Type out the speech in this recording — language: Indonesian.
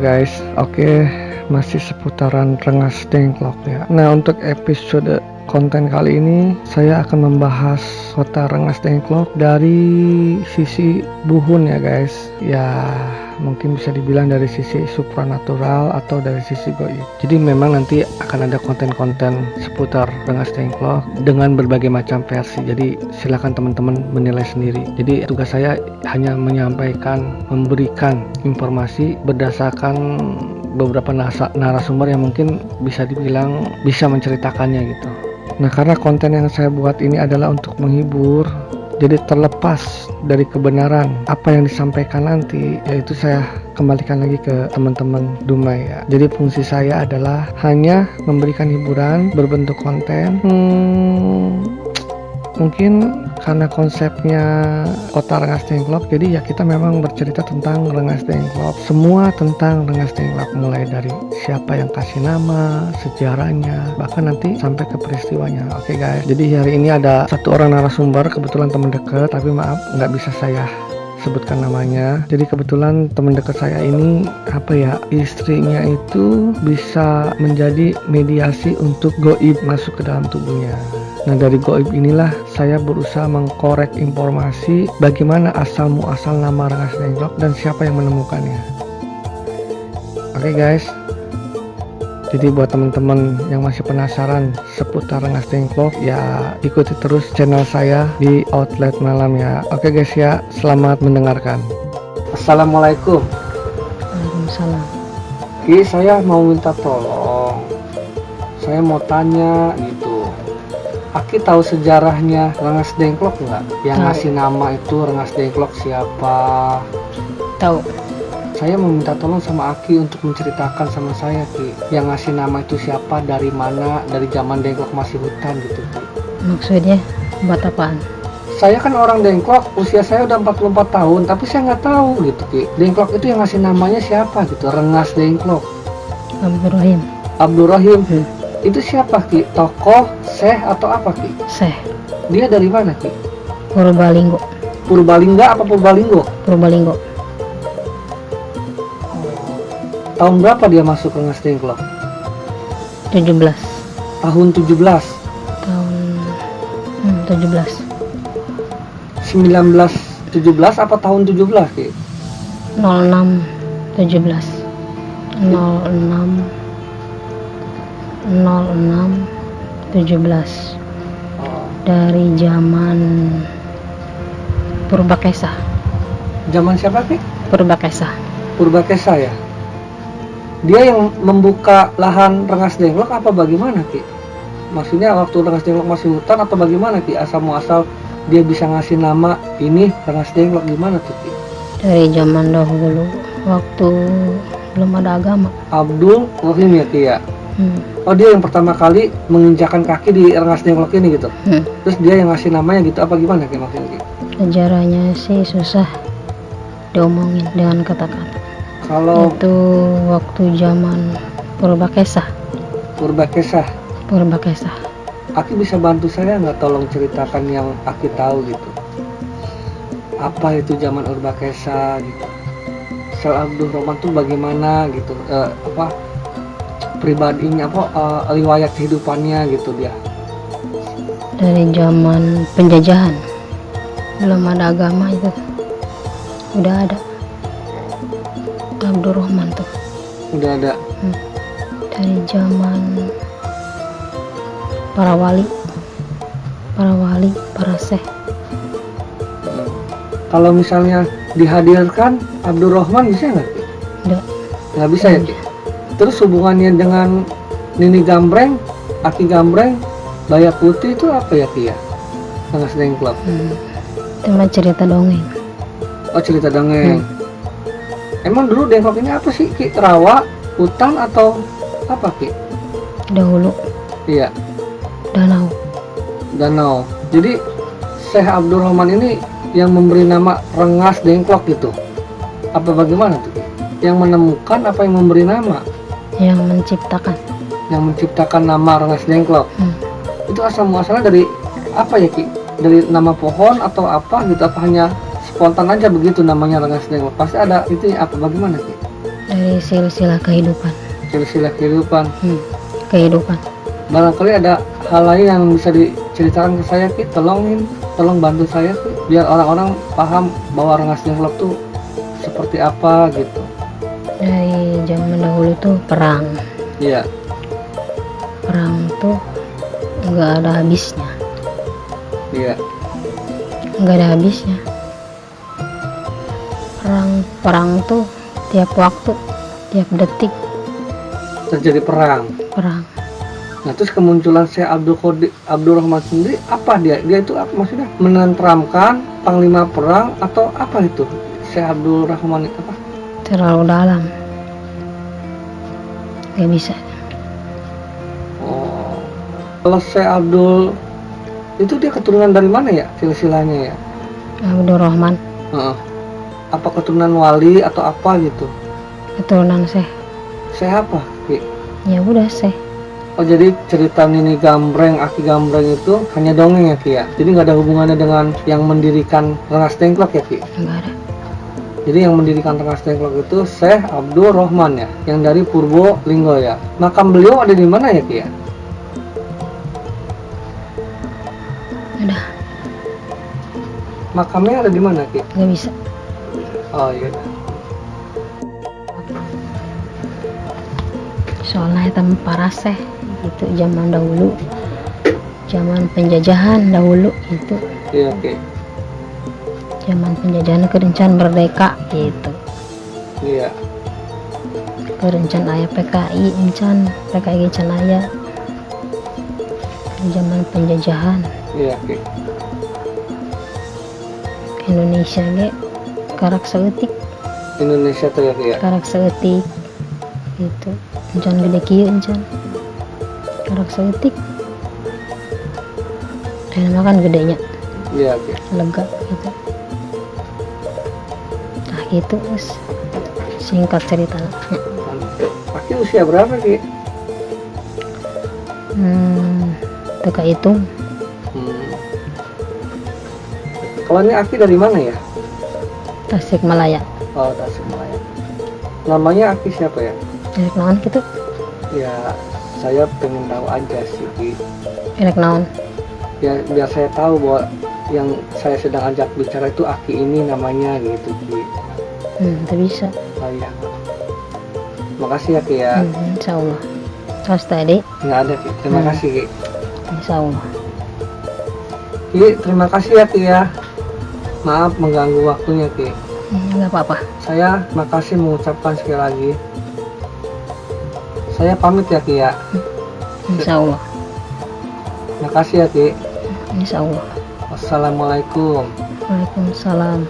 guys. Oke, masih seputaran Rengas Dengklok ya. Nah, untuk episode konten kali ini saya akan membahas kota Rengas Dengklok dari sisi buhun ya guys. Ya, mungkin bisa dibilang dari sisi supranatural atau dari sisi goib. Jadi memang nanti akan ada konten-konten seputar Rengas Dengklok dengan berbagai macam versi. Jadi silakan teman-teman menilai sendiri. Jadi tugas saya hanya menyampaikan, memberikan informasi berdasarkan beberapa narasumber yang mungkin bisa dibilang bisa menceritakannya gitu. Nah, karena konten yang saya buat ini adalah untuk menghibur, jadi terlepas dari kebenaran apa yang disampaikan nanti, yaitu saya kembalikan lagi ke teman-teman Dumai ya. Jadi fungsi saya adalah hanya memberikan hiburan berbentuk konten. Mungkin karena konsepnya kota Rengas Dengklok, jadi ya kita memang bercerita tentang Rengas Dengklok, semua tentang Rengas Dengklok, mulai dari siapa yang kasih nama, sejarahnya, bahkan nanti sampai ke peristiwanya. Oke guys, jadi hari ini ada satu orang narasumber, kebetulan teman dekat, tapi maaf nggak bisa saya sebutkan namanya. Jadi kebetulan teman dekat saya ini istrinya itu bisa menjadi mediasi untuk goib masuk ke dalam tubuhnya. Nah, dari goib inilah saya berusaha mengkorek informasi bagaimana asal muasal nama Rengas Dengklok dan siapa yang menemukannya. Oke guys, jadi buat teman-teman yang masih penasaran seputar Rengas Dengklok, ya ikuti terus channel saya di Outlet Malam ya. Oke guys ya, selamat mendengarkan. Assalamualaikum. Waalaikumsalam. Ki, saya mau minta tolong. Saya mau tanya gitu. Aki tahu sejarahnya Rengas Dengklok nggak? Yang ngasih nama itu Rengas Dengklok siapa? Tahu. Saya meminta tolong sama Aki untuk menceritakan sama saya, Ki. Yang ngasih nama itu siapa, dari mana, dari zaman Dengklok masih hutan gitu, Ki. Maksudnya buat apaan? Saya kan orang Dengklok, usia saya udah 44 tahun, tapi saya nggak tahu gitu, Ki. Dengklok itu yang ngasih namanya siapa gitu, Rengas Dengklok. Abdurrahim. Abdurrahim. Itu siapa, Ki? Tokoh, syekh atau apa, Ki? Syekh. Dia dari mana, Ki? Purbalinggo. Purbalingga apa Purbalinggo? Purbalinggo. Tahun berapa dia masuk ke Rengas Dengklok? 17. Tahun 17. Tahun 17. 1917 apa tahun 17, Ki? 06 17. 06 17. Dari zaman Purbakesa. Zaman siapa, Ki? Purbakesa. Purbakesa ya? Dia yang membuka lahan Rengas Dengklok apa bagaimana, Ki? Maksudnya waktu Rengas Dengklok masih hutan atau bagaimana, Ki? Asal muasal dia bisa ngasih nama ini Rengas Dengklok gimana tuh, Ki? Dari zaman dahulu, waktu belum ada agama. Abdul Rahim ya, Ki ya? Oh, dia yang pertama kali menginjakan kaki di Rengas Dengklok ini gitu? Terus dia yang ngasih namanya gitu apa gimana, Ki, maksudnya, Ki? Sejarahnya sih susah diomongin dengan kata-kata. Kalau itu waktu zaman Purbakesa. Purbakesa. Aki bisa bantu saya nggak, tolong ceritakan yang Aki tahu gitu. Apa itu zaman Purbakesa gitu? Syekh Abdul Rahman tuh bagaimana gitu? Pribadinya riwayat kehidupannya gitu dia. Dari zaman penjajahan, belum ada agama itu, udah ada. Abdul Rahman tuh udah ada. Dari zaman para wali, para syekh. Kalau misalnya dihadirkan Abdul Rahman bisa nggak? Nggak bisa ya, Ki? Terus hubungannya dengan Nini Gambreng, Aki Gambreng, Baya Putih itu apa ya, Ki ya? Rengas Dengklok. Cuma cerita dongeng. Oh, cerita dongeng. Emang dulu Dengklok ini apa sih, Ki? Rawa, hutan atau apa, Ki? Dahulu. Iya. Danau. Jadi Syekh Abdul Rahman ini yang memberi nama Rengas Dengklok gitu. Apa bagaimana tuh, Ki? Yang menemukan apa yang memberi nama? Yang menciptakan. Yang menciptakan nama Rengas Dengklok. Itu asal muasalnya dari apa ya, Ki? Dari nama pohon atau apa gitu? Apa hanya spontan aja begitu namanya Rengas Dengklok? Pasti ada itu apa bagaimana, Ki? Dari dari silsilah kehidupan. silsilah kehidupan. Kehidupan. Barangkali ada hal lain yang bisa diceritakan ke saya Ki, tolong bantu saya Ki, biar orang-orang paham bahwa Rengas Dengklok tuh seperti apa gitu. Dari zaman dahulu tuh perang Iya. tuh nggak ada habisnya, Iya. nggak ada habisnya. Perang tuh tiap waktu, tiap detik Terjadi perang. Nah terus kemunculan Syekh Abdul Rahman sendiri apa dia itu apa maksudnya, menenteramkan panglima perang atau apa itu Syekh Abdul Rahman itu apa? terlalu dalam, nggak bisa. Oh, kalau Syekh Abdul itu dia keturunan dari mana ya silsilahnya ya? Abdul Rahman Heeh. Apa keturunan wali atau apa gitu? keturunan Syekh apa Ki? ya udah Oh jadi cerita Nini Gambreng, Aki Gambreng itu hanya dongeng ya Ki ya? Jadi nggak ada hubungannya dengan yang mendirikan Rengas Dengklok ya Ki? nggak ada. Jadi yang mendirikan Rengas Dengklok itu Syekh Abdul Rahman ya, yang dari Purbolinggo ya. Makam beliau ada di mana ya Ki ya? Udah Makamnya ada di mana Ki? nggak bisa. Oh iya. Soalnya itu para itu zaman dahulu, zaman penjajahan dahulu itu, Iya Ki. zaman penjajahan kerencan merdeka gitu, Iya. kerencan ayah PKI encan ayah zaman penjajahan Iya Ki. Indonesia karak seetik Indonesia tuh ya Ki ya. karak seetik gitu, encan gede kieu encan karak seetik dan makan gedenya Iya Ki. lega gitu. Nah gitu us singkat ceritanya. Aki usia berapa Ki? Teka hitung Kalau ini Aki dari mana ya? Tasikmalaya. Oh Tasikmalaya. Namanya Aki siapa ya? Enak naon gitu, Ya saya pengen tahu aja sih Ki. enak naon. Ya biar saya tahu bahwa yang saya sedang ajak bicara itu Aki ini namanya gitu Ki. Itu bisa. Oh iya. Makasih ya Ki ya. Insya Allah. Terus tadi Nggak ada Ki. Terima kasih Ki. insya Allah. Ki terima kasih ya Ki ya. Maaf mengganggu waktunya Ki. Nggak apa-apa. Saya makasih mengucapkan sekali lagi. Saya pamit ya Ki ya. Insya Allah. Makasih ya Ki. Insya Allah. Wassalamualaikum. Waalaikumsalam.